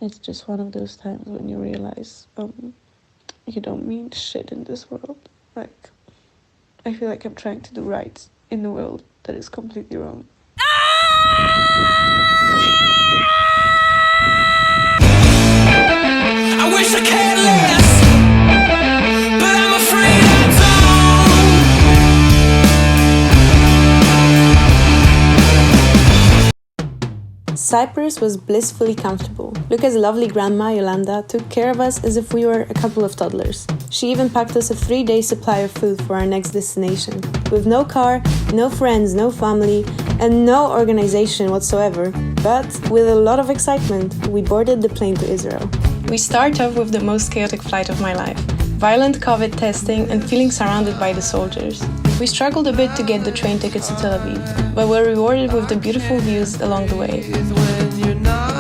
It's just one of those times when you realize you don't mean shit in this world. Like, I feel like I'm trying to do right in the world that is completely wrong. I wish I cared less, but I'm afraid I don't. Cyprus was blissfully comfortable. Luca's lovely grandma, Yolanda, took care of us as if we were a couple of toddlers. She even packed us a 3-day supply of food for our next destination. With no car, no friends, no family, and no organization whatsoever, but with a lot of excitement, we boarded the plane to Israel. We start off with the most chaotic flight of my life. Violent COVID testing and feeling surrounded by the soldiers. We struggled a bit to get the train tickets to Tel Aviv, but were rewarded with the beautiful views along the way.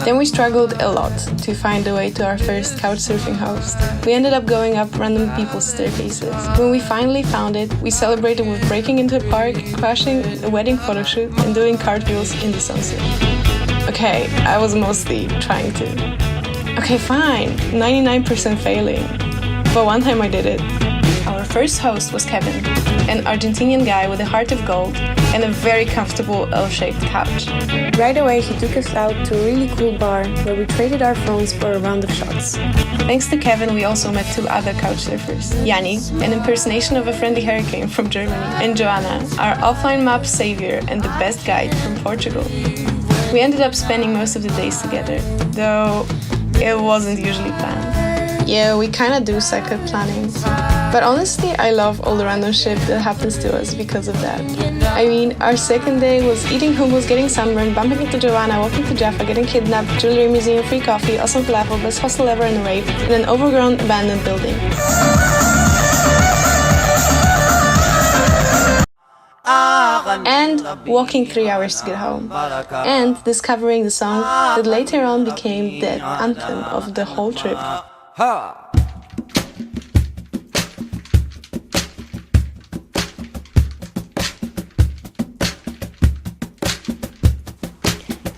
Then we struggled a lot to find a way to our first couchsurfing host. We ended up going up random people's staircases. When we finally found it, we celebrated with breaking into a park, crashing a wedding photo shoot, and doing cartwheels in the sunset. Okay, I was mostly trying to. Okay, fine, 99% failing. But one time I did it. Our first host was Kevin, an Argentinian guy with a heart of gold and a very comfortable L-shaped couch. Right away, he took us out to a really cool bar where we traded our phones for a round of shots. Thanks to Kevin, we also met 2 other couch surfers. Yanni, an impersonation of a friendly hurricane from Germany, and Joanna, our offline map savior and the best guide from Portugal. We ended up spending most of the days together, though it wasn't usually planned. Yeah, we kinda do suck at planning. But honestly, I love all the random shit that happens to us because of that. I mean, our second day was eating hummus, getting sunburned, bumping into Joanna, walking to Jaffa, getting kidnapped, jewelry museum, free coffee, awesome falafel, best hostel ever in a rave, in an overgrown abandoned building. And walking 3 hours to get home. And discovering the song that later on became the anthem of the whole trip.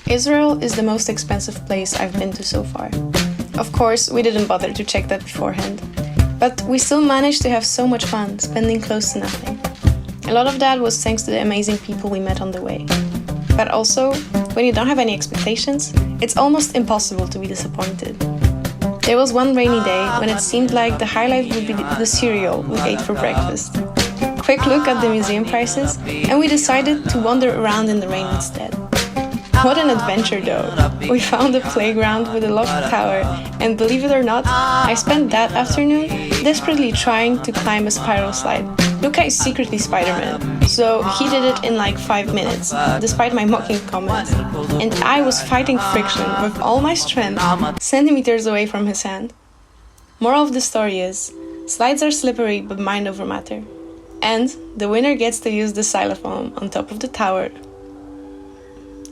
Israel is the most expensive place I've been to so far. Of course, we didn't bother to check that beforehand. But we still managed to have so much fun, spending close to nothing. A lot of that was thanks to the amazing people we met on the way. But also, when you don't have any expectations, it's almost impossible to be disappointed. There was one rainy day when it seemed like the highlight would be the cereal we ate for breakfast. Quick look at the museum prices, and we decided to wander around in the rain instead. What an adventure though! We found a playground with a locked tower, and believe it or not, I spent that afternoon desperately trying to climb a spiral slide. Luca is secretly Spider-Man, so he did it in like 5 minutes, despite my mocking comments. And I was fighting friction with all my strength, centimeters away from his hand. Moral of the story is, slides are slippery but mind over matter. And the winner gets to use the xylophone on top of the tower.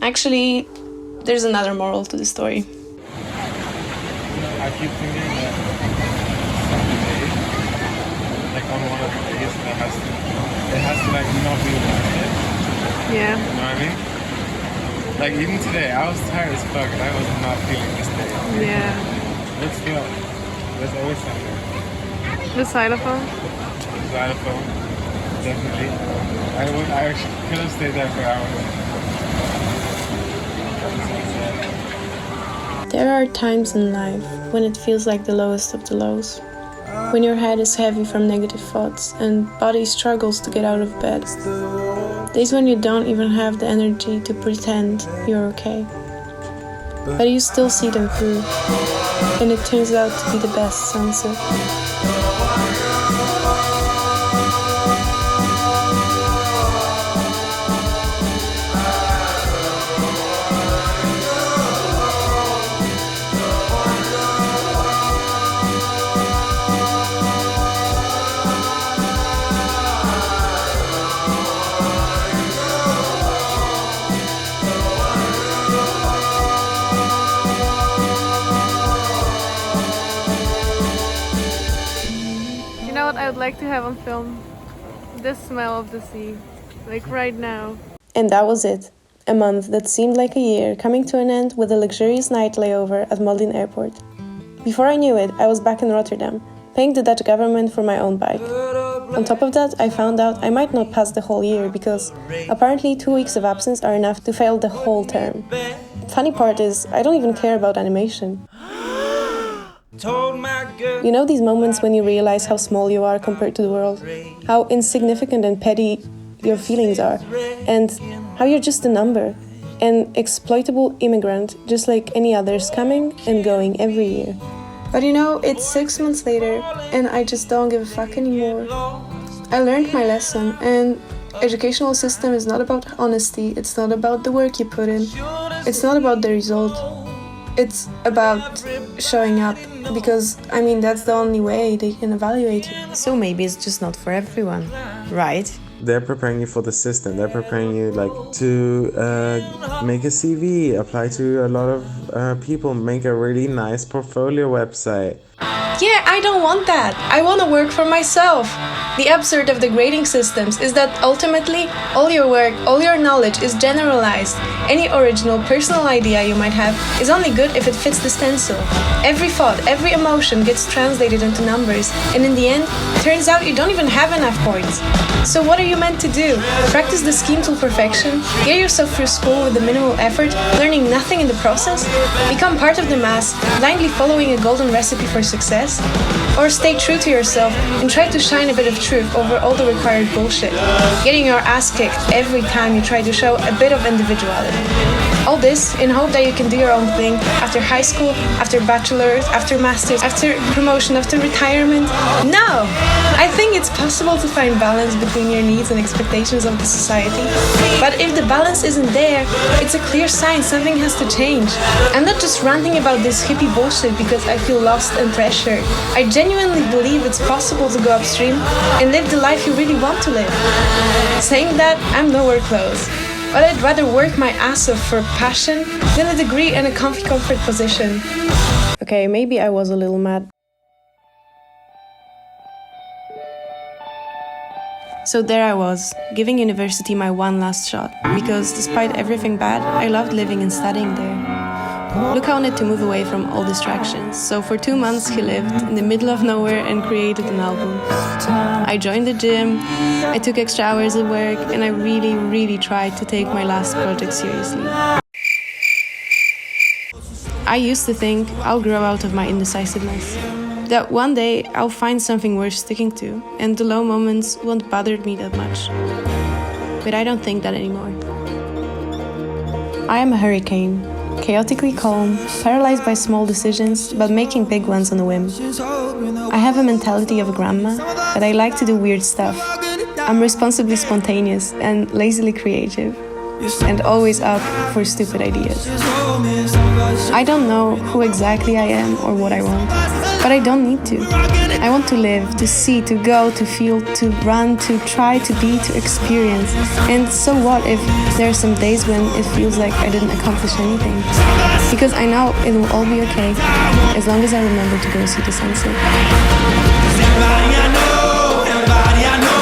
Actually, there's another moral to the story. I keep thinking that someday, like on one of the days, it has to like not be worth it. Yeah. You know what I mean? Like even today, I was tired as fuck and I was not feeling this day. Yeah. But still, there's always something. The xylophone? Xylophone, definitely. I actually could have stayed there for hours. There are times in life when it feels like the lowest of the lows. When your head is heavy from negative thoughts and body struggles to get out of bed. Days when you don't even have the energy to pretend you're okay. But you still see them through, and it turns out to be the best sunset. I would like to have on film the smell of the sea, like right now. And that was it. A month that seemed like a year, coming to an end with a luxurious night layover at Malden Airport. Before I knew it, I was back in Rotterdam, paying the Dutch government for my own bike. On top of that, I found out I might not pass the whole year because apparently 2 weeks of absence are enough to fail the whole term. Funny part is, I don't even care about animation. You know these moments when you realize how small you are compared to the world? How insignificant and petty your feelings are, and how you're just a number, an exploitable immigrant, just like any others coming and going every year. But you know, it's 6 months later, and I just don't give a fuck anymore. I learned my lesson, and educational system is not about honesty, it's not about the work you put in, it's not about the result. It's about showing up, because, I mean, that's the only way they can evaluate you. So maybe it's just not for everyone, right? They're preparing you for the system. They're preparing you to make a CV, apply to a lot of people, make a really nice portfolio website. Yeah, I don't want that. I want to work for myself. The absurd of the grading systems is that ultimately, all your work, all your knowledge is generalized. Any original personal idea you might have is only good if it fits the stencil. Every thought, every emotion gets translated into numbers, and in the end, turns out you don't even have enough points. So what are you meant to do? Practice the scheme till perfection? Get yourself through school with the minimal effort, learning nothing in the process? Become part of the mass, blindly following a golden recipe for success? Or stay true to yourself and try to shine a bit of truth over all the required bullshit, getting your ass kicked every time you try to show a bit of individuality. All this in hope that you can do your own thing after high school, after bachelor's, after master's, after promotion, after retirement. No! I think it's possible to find balance between your needs and expectations of the society. But if the balance isn't there, it's a clear sign something has to change. I'm not just ranting about this hippie bullshit because I feel lost and pressured. I genuinely believe it's possible to go upstream and live the life you really want to live. Saying that, I'm nowhere close. But I'd rather work my ass off for passion than a degree and a comfy comfort position. Okay, maybe I was a little mad. So there I was, giving university my one last shot, because despite everything bad, I loved living and studying there. Luca wanted to move away from all distractions, so for 2 months he lived in the middle of nowhere and created an album. I joined the gym, I took extra hours at work, and I really tried to take my last project seriously. I used to think I'll grow out of my indecisiveness, that one day I'll find something worth sticking to, and the low moments won't bother me that much. But I don't think that anymore. I am a hurricane. Chaotically calm, paralyzed by small decisions, but making big ones on a whim. I have a mentality of a grandma, but I like to do weird stuff. I'm responsibly spontaneous and lazily creative, and always up for stupid ideas. I don't know who exactly I am or what I want, but I don't need to. I want to live, to see, to go, to feel, to run, to try, to be, to experience. And so what if there are some days when it feels like I didn't accomplish anything? Because I know it will all be okay, as long as I remember to go see the sunset. Everybody I know